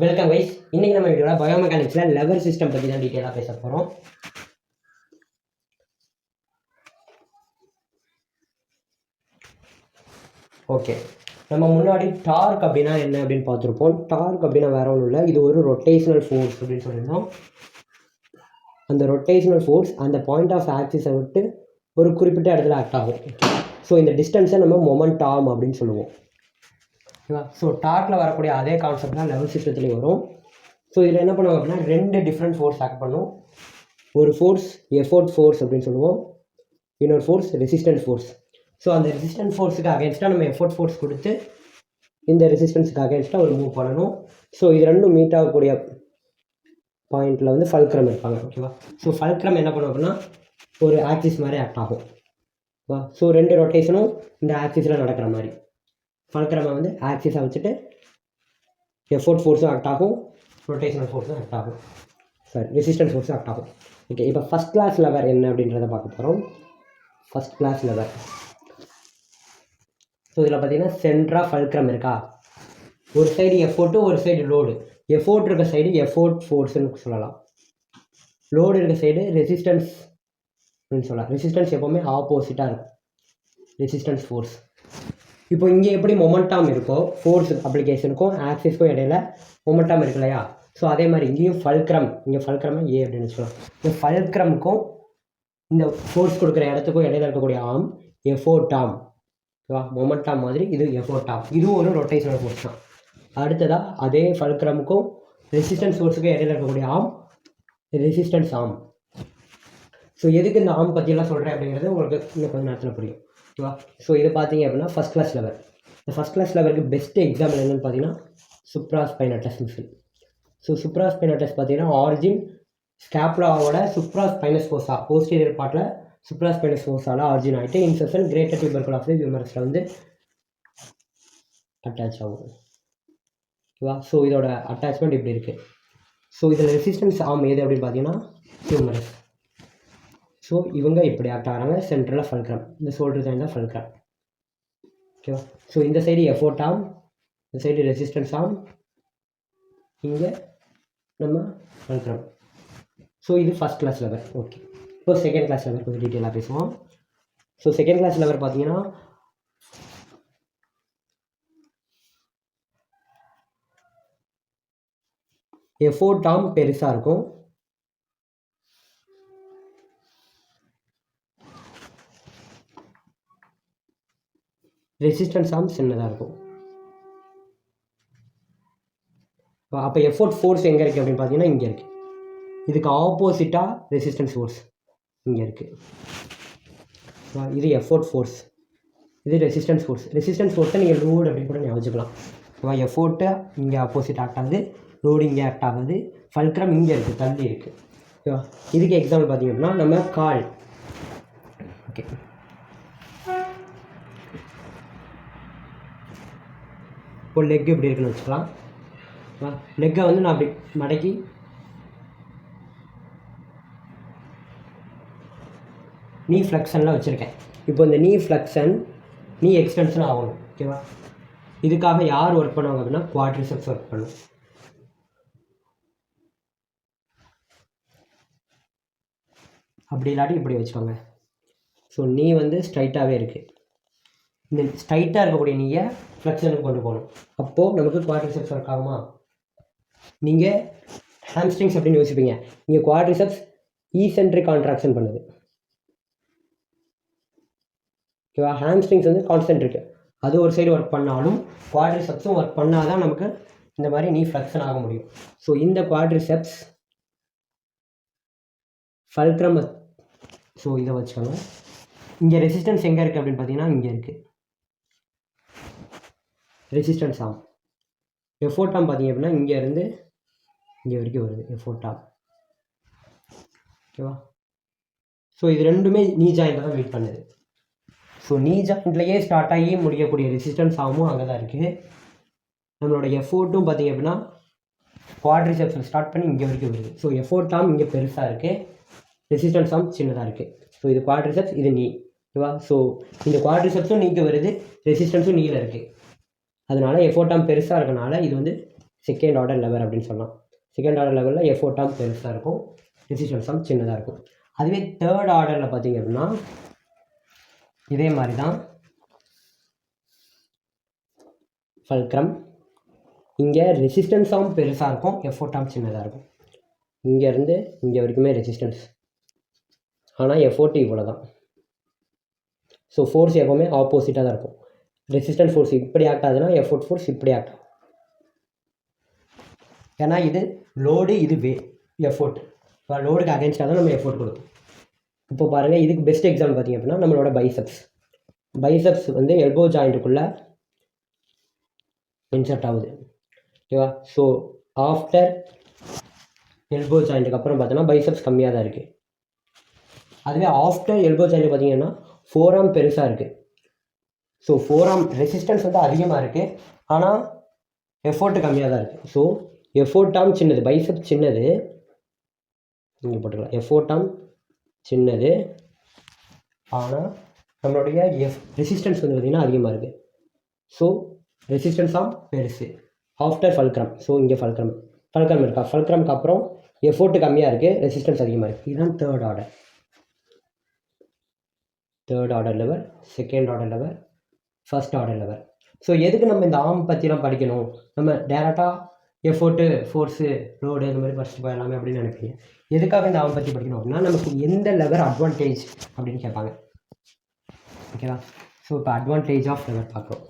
Welcome guys. இன்னைக்கு நம்ம வீடியோவில் பயோமெக்கானிக்ஸில் லெவர் சிஸ்டம் பற்றி தான் டீட்டெயிலாக பேச போகிறோம். ஓகே, நம்ம முன்னாடி டார்க் அப்படின்னா என்ன அப்படின்னு பார்த்துருப்போம். டார்க் அப்படின்னா வேற ஒன்றும் இல்லை, இது ஒரு ரொட்டேஷனல் ஃபோர்ஸ் அப்படின்னு சொல்லியிருந்தோம். அந்த ரொட்டேஷனல் ஃபோர்ஸ் அந்த பாயிண்ட் ஆஃப் ஆக்சிஸை விட்டு ஒரு குறிப்பிட்ட இடத்துல ஆக்ட் ஆகும். ஸோ இந்த டிஸ்டன்ஸை நம்ம மொமெண்டம் அப்படின்னு சொல்லுவோம். ஓகேவா? ஸோ டார்க்கில் வரக்கூடிய அதே கான்செப்ட் தான் லெவல் சிஸ்டத்துலேயும் வரும். ஸோ இதில் என்ன பண்ணுவாங்க அப்படின்னா ரெண்டு டிஃப்ரெண்ட் ஃபோர்ஸ் ஆக்ட் பண்ணும். ஒரு ஃபோர்ஸ் எஃபோர்ட் ஃபோர்ஸ் அப்படின்னு சொல்லுவோம், இன்னொரு ஃபோர்ஸ் ரெசிஸ்டன்ஸ் ஃபோர்ஸ். ஸோ அந்த ரெசிஸ்டன்ஸ் ஃபோர்ஸுக்கு அகேன்ஸ்டாக நம்ம எஃபோர்ட் ஃபோர்ஸ் கொடுத்து இந்த ரெசிஸ்டன்ஸுக்கு அகேன்ஸ்டாக ஒரு மூவ் பண்ணணும். ஸோ இது ரெண்டும் மீட் ஆகக்கூடிய பாயிண்டில் வந்து ஃபல்க்ரம் இருப்பாங்க. ஓகேவா? ஸோ ஃபல்க்ரம் என்ன பண்ணும் அப்படின்னா ஒரு ஆக்சிஸ் மாதிரி ஆக்ட் ஆகும். ஓகேவா? ஸோ ரெண்டு ரொட்டேஷனும் இந்த ஆக்சிஸில் நடக்கிற மாதிரி ஃபல்க்ரமை வந்து ஆக்சிஸாக வச்சுட்டு எஃபோர்ட் ஃபோர்ஸும் ஆக்ட் ஆகும், ரொட்டேஷனல் ஃபோர்ஸும் ஆக்ட் ஆகும், சாரி ரெசிஸ்டன்ஸ் ஃபோர்ஸும் ஆக்ட் ஆகும். ஓகே, இப்போ ஃபஸ்ட் கிளாஸ் லெவர் என்ன அப்படின்றத பார்க்க போகிறோம். First class lever. ஸோ இதில் பார்த்தீங்கன்னா சென்ட்ராக ஃபல்க்ரம் இருக்கா, ஒரு சைடு எஃபோர்ட்டு ஒரு சைடு லோடு. எஃபோர்ட் இருக்க சைடு எஃபோர்ட் ஃபோர்ஸ்ன்னு சொல்லலாம், லோடு இருக்க சைடு ரெசிஸ்டன்ஸ் அப்படின்னு சொல்லலாம். ரெசிஸ்டன்ஸ் எப்போவுமே ஆப்போசிட்டாக இருக்கும், ரெசிஸ்டன்ஸ் ஃபோர்ஸ். இப்போ இங்கே எப்படி மொமெண்டம் இருக்கோ ஃபோர்ஸ் அப்ளிகேஷனுக்கும் ஆக்சிஸ்க்கும் இடையில மொமெண்டம் இருக்கு இல்லையா? ஸோ அதே மாதிரி இங்கேயும் ஃபல்க்ரம், இங்கே ஃபல்க்ரம் ஏ அப்படின்னு சொல்லலாம். இந்த ஃபல்க்ரமுக்கும் இந்த ஃபோர்ஸ் கொடுக்குற இடத்துக்கும் இடையில இருக்கக்கூடிய ஆம் எஃபோர்டாம். ஓகேவா? மொமெண்டம் மாதிரி இது எஃபோர்டாம், இதுவும் ஒரு ரொட்டேஷனல் ஃபோர்ஸ் தான். அடுத்ததாக அதே ஃபல்க்ரமுக்கும் ரெசிஸ்டன்ஸ் ஃபோர்ஸுக்கும் இடையில இருக்கக்கூடிய ஆம் ரெசிஸ்டன்ஸ் ஆம். ஸோ எதுக்கு இந்த ஆம் பற்றியெல்லாம் சொல்கிறேன் அப்படிங்கிறது உங்களுக்கு இன்னும் கொஞ்சம் நேரத்தில் புரியும். ஓகேவா? ஸோ இது பார்த்தீங்க அப்படின்னா ஃபஸ்ட் கிளாஸ் லெவல். இந்த ஃபஸ்ட் கிளாஸ் லெவலுக்கு பெஸ்ட் எக்ஸாம்பிள் என்னென்னு பார்த்தீங்கன்னா சுப்ராஸ்பைனட்டஸ் மிஷின். ஸோ சுப்ராஸ்பைனட்டஸ் பார்த்தீங்கன்னா ஆரிஜின் ஸ்கேப்லாவோட சுப்ராஸ்பைனஸ் ஃபோர்ஸா போஸ்டீரியர் பார்ட்டில் சுப்ராஸ்பைனஸ் ஃபோர்ஸால் ஆரிஜின் ஆகிட்டு insertion greater tubercle of the ஹியூமரஸில் வந்து அட்டாச் ஆகும். ஓகேவா? ஸோ இதோட அட்டாச்மெண்ட் இப்படி இருக்குது. ஸோ இதில் ரெசிஸ்டன்ஸ் ஆம் எது அப்படின்னு பார்த்தீங்கன்னா ஹியூமரஸ். ஸோ இவங்க இப்படி ஆக்ட் ஆகிறாங்க, சென்ட்ரலில் ஃபல்க்ரம், இந்த ஷோல்டர் ஜாயின் தான் ஃபல்க்ரம். ஓகேவா? ஸோ இந்த சைடு எஃபோர்ட் ஆம், இந்த சைடு ரெசிஸ்டன்ஸ் ஆம், இங்கே நம்ம ஃபல்க்ரம். ஸோ இது ஃபஸ்ட் கிளாஸ் லெவல். ஓகே, இப்போ செகண்ட் கிளாஸ் லெவல் கொஞ்சம் டீட்டெயிலாக பேசுவோம். ஸோ செகண்ட் கிளாஸ் லெவல் பார்த்தீங்கன்னா எஃபோர்ட் ஆம் பெருசாக இருக்கும், ரெசிஸ்டன்ஸ் ஆம் சின்னதாக இருக்கும். அப்போ எஃபோர்ட் ஃபோர்ஸ் எங்கே இருக்குது அப்படின்னு பார்த்தீங்கன்னா இங்கே இருக்குது. இதுக்கு ஆப்போசிட்டாக ரெசிஸ்டன்ஸ் ஃபோர்ஸ் இங்கே இருக்குது. இது எஃபோர்ட் ஃபோர்ஸ், இது ரெசிஸ்டன்ஸ் ஃபோர்ஸ். ரெசிஸ்டன்ஸ் ஃபோர்ஸை நீங்கள் லோடு அப்படின்னு கூட ஞாபகம். எஃபோர்ட்டு இங்கே ஆப்போசிட் ஆக்ட் ஆகுது, லோடு இங்கே ஆக்ட் ஆகுது, ஃபல்க்ரம் இங்கே இருக்குது, தள்ளி இருக்குது. ஓகேவா? இதுக்கு எக்ஸாம்பிள் பார்த்தீங்க அப்படின்னா நம்ம கால். ஓகே, இப்போ லெக் இப்படி இருக்குன்னு வச்சுக்கலாம். லெக்கை வந்து நான் அப்படி மடக்கி நீ ஃப்ளெக்ஷனில் வச்சுருக்கேன். இப்போ இந்த நீ ஃப்ளெக்ஷன் நீ எக்ஸ்டென்ஷன் ஆகணும். ஓகேவா? இதுக்காக யார் ஒர்க் பண்ணுவாங்க அப்படின்னா குவாட்ரிசெப்ஸ் ஒர்க் பண்ணும். அப்படி இல்லாட்டி இப்படி வச்சுக்கோங்க. ஸோ நீ வந்து ஸ்ட்ரைட்டாகவே இருக்குது, இந்த ஸ்ட்ரைட்டாக இருக்கக்கூடிய நீயை ஃப்ளெக்ஷனுக்கு கொண்டு போகணும். அப்போது நமக்கு குவாட்ரிசெப்ஸ் ஒர்க் ஆகுமா? நீங்கள் ஹாம்ஸ்ட்ரிங்ஸ் அப்படின்னு யோசிப்பீங்க, இங்கே குவாட்ரிசெப்ஸ் ஈசென்ட்ரிக் கான்ட்ராக்ஷன் பண்ணுது. ஓகேவா? ஹாம்ஸ்ட்ரிங்ஸ் வந்து கான்சென்ட்ரிக், அது ஒரு சைடு ஒர்க் பண்ணாலும் குவாட்ரிசெப்ஸும் ஒர்க் பண்ணால் தான் நமக்கு இந்த மாதிரி நீ ஃப்ளெக்ஷன் ஆக முடியும். ஸோ இந்த குவாட்ரிசெப்ஸ் ஃபல்க்ரம். ஸோ இதை வச்சுக்கோங்க. இங்கே ரெசிஸ்டன்ஸ் எங்கே இருக்குது அப்படின்னு பார்த்தீங்கன்னா இங்கே இருக்குது, ரெசிஸ்டன்ஸ் ஆம். எஃபோர்ட் ஆம் பார்த்தீங்க அப்படின்னா இங்கே இருந்து இங்கே வரைக்கும் வருது எஃபோர்ட் ஆம். ஓகேவா? ஸோ இது ரெண்டுமே நீ ஜாயிண்டில் தான் மீட் பண்ணுது. ஸோ நீ ஜாயிண்ட்லேயே ஸ்டார்ட் ஆகி முடியக்கூடிய ரெசிஸ்டன்ஸ் ஆமும் அங்கே தான் இருக்குது. நம்மளோட எஃபோர்ட்டும் பார்த்தீங்க அப்படின்னா குவாட்ரிசெப்ஸில் ஸ்டார்ட் பண்ணி இங்கே வரைக்கும் வருது. ஸோ எஃபோர்ட் ஆம் இங்கே பெருசாக இருக்குது, ரெசிஸ்டன்ஸ் ஆம் சின்னதாக இருக்குது. ஸோ இது குவாட்ரிசெப்ஸ், இது நீ. ஓகேவா? ஸோ இந்த குவாட்ரிசெப்ஸும் நீக்கு வருது, ரெசிஸ்டன்ஸும் நீல இருக்குது. அதனால் எஃபோர்ட் ஆம் பெருசாக இருக்கனால இது வந்து செகண்ட் ஆர்டர் லெவர் அப்படின்னு சொல்லலாம். செகண்ட் ஆர்டர் லெவலில் எஃபோர்ட் டேர்ம் பெருசாக இருக்கும், ரெசிஸ்டன்ஸ் டேர்ம் சின்னதாக இருக்கும். அதுவே தேர்ட் ஆர்டரில் பார்த்தீங்க அப்படின்னா இதே மாதிரி தான் ஃபல்க்ரம். இங்கே ரெசிஸ்டன்ஸ் டேர்ம் பெருசாக இருக்கும், எஃபோர்ட் டேர்ம் சின்னதாக இருக்கும். இங்கேருந்து இங்கே வரைக்குமே ரெசிஸ்டன்ஸ், ஆனால் எஃபோர்ட் இவ்வளோ தான். ஸோ ஃபோர்ஸ் எப்போவுமே ஆப்போசிட்டாக தான் இருக்கும். ரெசிஸ்டன்ஸ் ஃபோர்ஸ் இப்படி ஆக்ட் ஆகுதுன்னா எஃபோர்ட் ஃபோர்ஸ் இப்படி ஆக்ட் ஆகும். ஏன்னா இது லோடு, இது எஃபோர்ட். இப்போ லோடுக்கு அகேன்ஸ்டாக தான் நம்ம எஃபோர்ட் கொடுக்கும். இப்போ பாருங்கள், இதுக்கு பெஸ்ட் எக்ஸாம்பிள் பார்த்திங்க அப்படின்னா நம்மளோட பைசப்ஸ் வந்து எல்போ ஜாயிண்ட்டுக்குள்ளே இன்சர்ட் ஆகுது, ஓகேவா. ஸோ ஆஃப்டர் எல்போ ஜாயிண்ட்டுக்கு அப்புறம் பார்த்தோன்னா பைசப்ஸ் கம்மியாக தான் இருக்குது. அதுவே ஆஃப்டர் எல்போ ஜாயிண்ட் பார்த்தீங்கன்னா ஃபோராம் பெருசாக இருக்குது. ஸோ ஃபோராம் ரெசிஸ்டன்ஸ் வந்து அதிகமாக இருக்குது, ஆனால் எஃபோர்ட் கம்மியாக தான் இருக்குது. ஸோ எஃபோர்ட் டேர்ம் சின்னது, பைசப் சின்னது, இங்கே போட்டுக்கலாம். எஃபோர்ட் டேர்ம் சின்னது, ஆனால் நம்மளுடைய ரெசிஸ்டன்ஸ் வந்து பார்த்திங்கன்னா அதிகமாக இருக்குது. ஸோ ரெசிஸ்டன்ஸ் ஆம் பெருசு ஆஃப்டர் ஃபல்க்ரம். ஸோ இங்கே ஃபல்க்ரம் இருக்கா, ஃபல்க்ரம்க்கு அப்புறம் எஃபோர்ட் கம்மியாக இருக்குது, ரெசிஸ்டன்ஸ் அதிகமாக இருக்குது. இதுதான் third order level, second order level, first order level. So எதுக்கு நம்ம இந்த ஆர்ம் பற்றிலாம் படிக்கணும்? நம்ம டேரெக்டாக எஃபோர்ட்டு, ஃபோர்ஸு, லோடு இந்த மாதிரி ஃபஸ்ட்டு போயிடலாமே அப்படின்னு நினைப்பீங்க. எதுக்காக இந்த ஆர்ம் பற்றி படிக்கணும் அப்படின்னா நமக்கு எந்த லெவர் அட்வான்டேஜ் அப்படின்னு கேட்பாங்க, ஓகேவா. ஸோ இப்போ அட்வான்டேஜ் ஆஃப் லெவர் பார்க்குறோம்.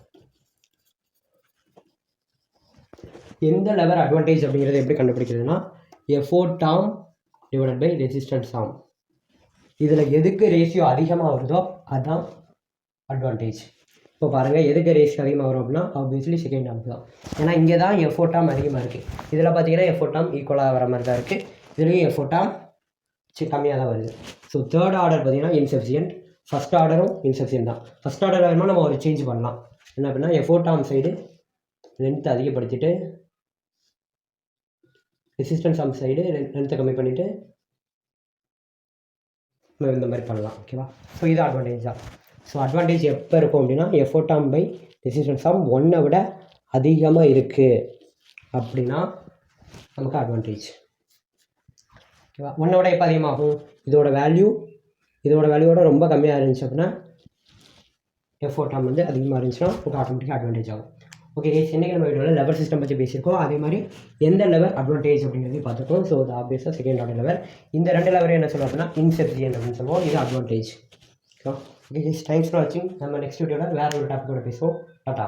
எந்த லெவர் அட்வான்டேஜ் அப்படிங்கிறது எப்படி கண்டுபிடிக்கிறதுனா effort term divided by resistance term. இதில் எதுக்கு ரேஷியோ அதிகமாக வருதோ அதுதான் அட்வான்டேஜ். இப்போ பாருங்கள், எதுக்கு ரேஷியோ அதிகமாக வரும் அப்படின்னா ஆப்வியஸ்லி செகண்ட் டேர்ம் தான். ஏன்னா இங்கே தான் எஃபோர்ட் டேர்ம் அதிகமாக இருக்குது. இதில் பார்த்தீங்கன்னா எஃபோர்ட் டேர்ம் ஈக்குவலாக வர மாதிரி தான் இருக்குது. இதுலேயும் எஃபோர்ட் டேர்ம் கம்மியாக தான் வருது. ஸோ தேர்ட் ஆர்டர் பார்த்தீங்கன்னா இன்சஃபிஷியன்ட், ஃபஸ்ட் ஆர்டரும் இன்சஃபிஷியன்ட் தான். ஃபஸ்ட் ஆர்டர் வேணுமா நம்ம ஒரு சேஞ்ச் பண்ணலாம். என்ன அப்படின்னா எஃபோர்ட் டேர்ம் சைடு லென்த்தை அதிகப்படுத்திட்டு, ரெசிஸ்டன்ஸ் ஆர்ம் சைடு லென்த்தை கம்மி பண்ணிவிட்டு இந்த மாதிரி பண்ணலாம், ஓகேவா. ஸோ இது அட்வான்டேஜ் தான். ஸோ அட்வான்டேஜ் எப்போ இருக்கும் அப்படின்னா effort arm by resistance arm 1 விட அதிகமாக இருக்குது அப்படின்னா நமக்கு அட்வான்டேஜ், ஓகேவா. 1 விட எப்போ அதிகமாகும்? இதோட வேல்யூவோட ரொம்ப கம்மியாக இருந்துச்சு அப்படின்னா எஃபோர்ட் ஆர்ம் வந்து அதிகமாக இருந்துச்சுன்னா உங்களுக்கு ஆட்டோமேட்டிக்காக அட்வான்டேஜ் ஆகும். ஓகே, இன்றைக்கி நம்ம வீடியோவில் லெவர் சிஸ்டம் பற்றி பேசியிருக்கோம். அதே மாதிரி எந்த லெவர் அட்வான்டேஜ் அப்படிங்கிறதையும் பார்த்துருக்கோம். ஸோ அது ஆப்வியஸாக செகண்ட் ஆர்டர் லெவர். இந்த 2 லெவரையும் என்ன சொல்லுவோம் அப்படின்னா இன்சஃபிஷியன்ட் அப்படின்னு சொல்லுவோம். இது அட்வான்டேஜ், ஓகே. தேங்க்ஸ் ஃபார் வாட்சிங். நம்ம நெக்ஸ்ட் வீடியோவில் வேறு ஒரு டாப்பிக்கோட பேசுவோம். டாட்டா.